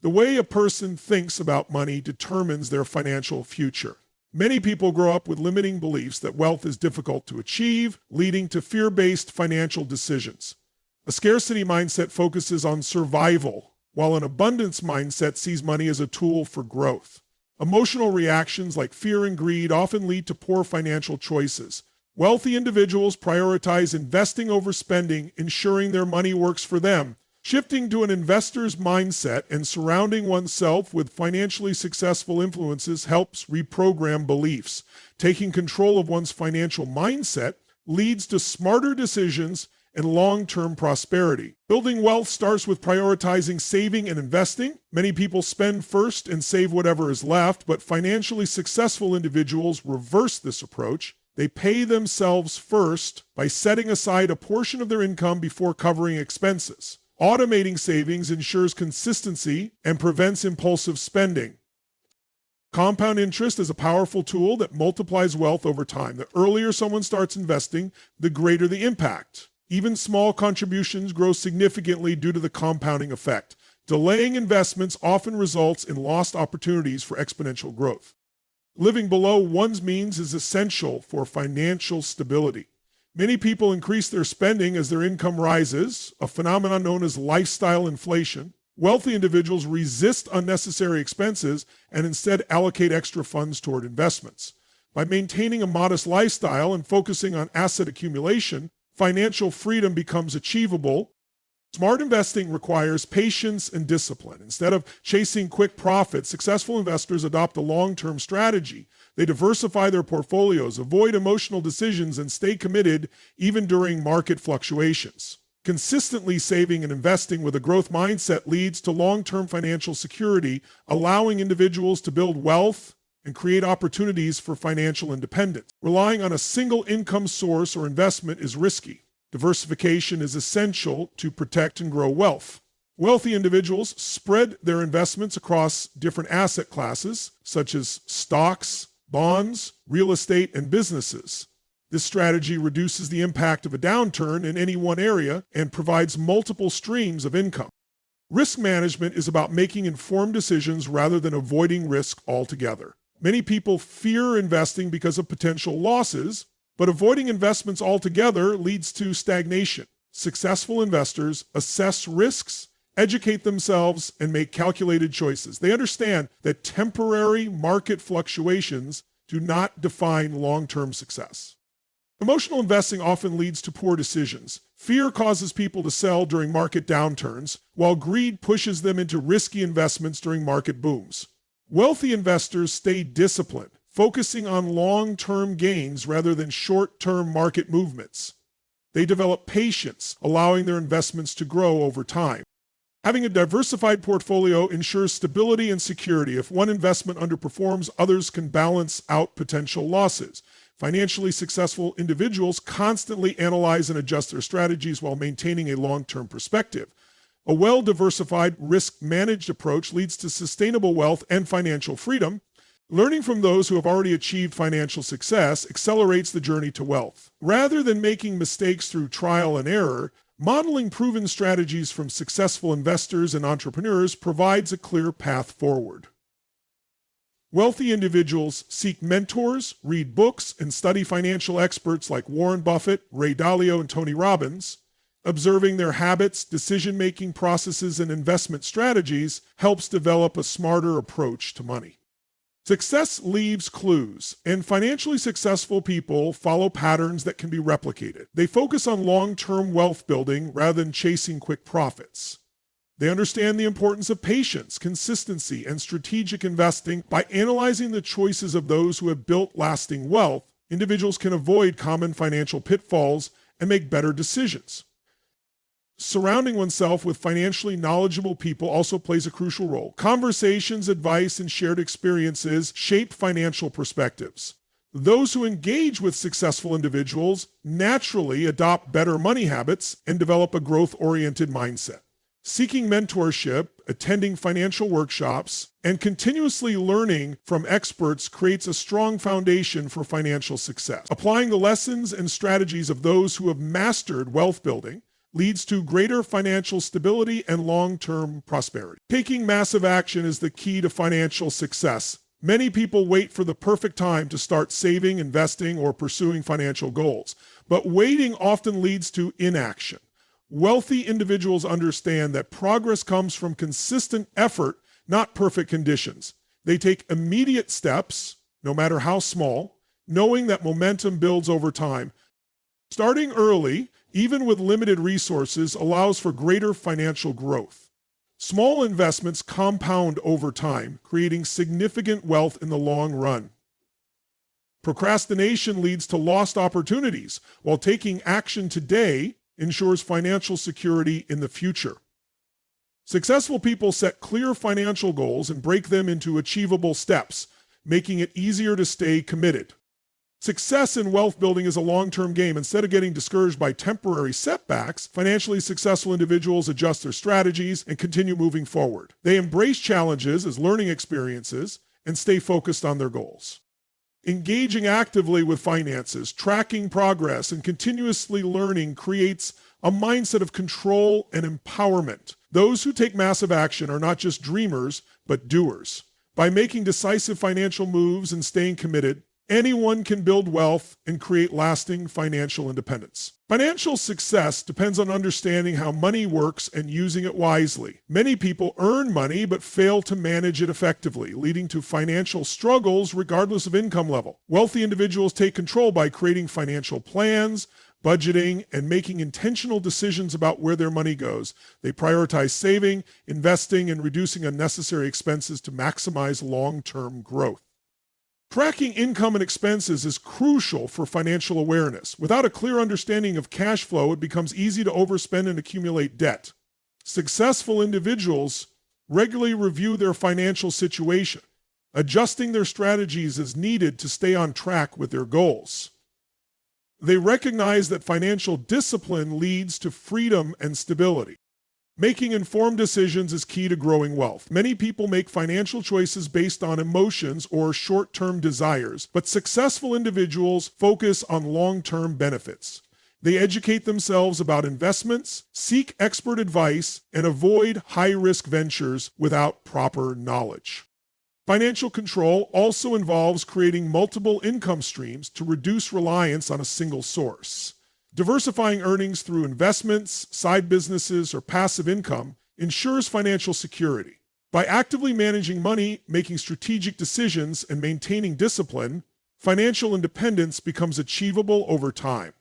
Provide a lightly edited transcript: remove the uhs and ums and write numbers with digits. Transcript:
The way a person thinks about money determines their financial future. Many people grow up with limiting beliefs that wealth is difficult to achieve, leading to fear-based financial decisions. A scarcity mindset focuses on survival, while an abundance mindset sees money as a tool for growth. Emotional reactions like fear and greed often lead to poor financial choices. Wealthy individuals prioritize investing over spending, ensuring their money works for them. Shifting to an investor's mindset and surrounding oneself with financially successful influences helps reprogram beliefs. Taking control of one's financial mindset leads to smarter decisions and long-term prosperity. Building wealth starts with prioritizing saving and investing. Many people spend first and save whatever is left, but financially successful individuals reverse this approach. They pay themselves first by setting aside a portion of their income before covering expenses. Automating savings ensures consistency and prevents impulsive spending. Compound interest is a powerful tool that multiplies wealth over time. The earlier someone starts investing, the greater the impact. Even small contributions grow significantly due to the compounding effect. Delaying investments often results in lost opportunities for exponential growth. Living below one's means is essential for financial stability. Many people increase their spending as their income rises, a phenomenon known as lifestyle inflation. Wealthy individuals resist unnecessary expenses and instead allocate extra funds toward investments. By maintaining a modest lifestyle and focusing on asset accumulation, financial freedom becomes achievable. Smart investing requires patience and discipline. Instead of chasing quick profits, successful investors adopt a long-term strategy. They diversify their portfolios, avoid emotional decisions, and stay committed even during market fluctuations. Consistently saving and investing with a growth mindset leads to long-term financial security, allowing individuals to build wealth and create opportunities for financial independence. Relying on a single income source or investment is risky. Diversification is essential to protect and grow wealth. Wealthy individuals spread their investments across different asset classes, such as stocks, bonds, real estate, and businesses. This strategy reduces the impact of a downturn in any one area and provides multiple streams of income. Risk management is about making informed decisions rather than avoiding risk altogether. Many people fear investing because of potential losses, but avoiding investments altogether leads to stagnation. Successful investors assess risks, educate themselves, and make calculated choices. They understand that temporary market fluctuations do not define long-term success. Emotional investing often leads to poor decisions. Fear causes people to sell during market downturns, while greed pushes them into risky investments during market booms. Wealthy investors stay disciplined, focusing on long-term gains rather than short-term market movements. They develop patience, allowing their investments to grow over time. Having a diversified portfolio ensures stability and security. If one investment underperforms, others can balance out potential losses. Financially successful individuals constantly analyze and adjust their strategies while maintaining a long-term perspective. A well-diversified, risk-managed approach leads to sustainable wealth and financial freedom. Learning from those who have already achieved financial success accelerates the journey to wealth. Rather than making mistakes through trial and error, modeling proven strategies from successful investors and entrepreneurs provides a clear path forward. Wealthy individuals seek mentors, read books, and study financial experts like Warren Buffett, Ray Dalio, and Tony Robbins. Observing their habits, decision-making processes, and investment strategies helps develop a smarter approach to money. Success leaves clues, and financially successful people follow patterns that can be replicated. They focus on long-term wealth building rather than chasing quick profits. They understand the importance of patience, consistency, and strategic investing. By analyzing the choices of those who have built lasting wealth, individuals can avoid common financial pitfalls and make better decisions. Surrounding oneself with financially knowledgeable people also plays a crucial role. Conversations, advice, and shared experiences shape financial perspectives. Those who engage with successful individuals naturally adopt better money habits and develop a growth-oriented mindset. Seeking mentorship, attending financial workshops, and continuously learning from experts creates a strong foundation for financial success. Applying the lessons and strategies of those who have mastered wealth building, leads to greater financial stability and long-term prosperity. Taking massive action is the key to financial success. Many people wait for the perfect time to start saving, investing, or pursuing financial goals, but waiting often leads to inaction. Wealthy individuals understand that progress comes from consistent effort, not perfect conditions. They take immediate steps, no matter how small, knowing that momentum builds over time. Starting early, even with limited resources, allows for greater financial growth. Small investments compound over time, creating significant wealth in the long run. Procrastination leads to lost opportunities, while taking action today ensures financial security in the future. Successful people set clear financial goals and break them into achievable steps, making it easier to stay committed. Success in wealth building is a long-term game. Instead of getting discouraged by temporary setbacks, financially successful individuals adjust their strategies and continue moving forward. They embrace challenges as learning experiences and stay focused on their goals. Engaging actively with finances, tracking progress, and continuously learning creates a mindset of control and empowerment. Those who take massive action are not just dreamers, but doers. By making decisive financial moves and staying committed, anyone can build wealth and create lasting financial independence. Financial success depends on understanding how money works and using it wisely. Many people earn money but fail to manage it effectively, leading to financial struggles regardless of income level. Wealthy individuals take control by creating financial plans, budgeting, and making intentional decisions about where their money goes. They prioritize saving, investing, and reducing unnecessary expenses to maximize long-term growth. Tracking income and expenses is crucial for financial awareness. Without a clear understanding of cash flow, it becomes easy to overspend and accumulate debt. Successful individuals regularly review their financial situation, adjusting their strategies as needed to stay on track with their goals. They recognize that financial discipline leads to freedom and stability. Making informed decisions is key to growing wealth. Many people make financial choices based on emotions or short-term desires, but successful individuals focus on long-term benefits. They educate themselves about investments, seek expert advice, and avoid high-risk ventures without proper knowledge. Financial control also involves creating multiple income streams to reduce reliance on a single source. Diversifying earnings through investments, side businesses, or passive income ensures financial security. By actively managing money, making strategic decisions, and maintaining discipline, financial independence becomes achievable over time.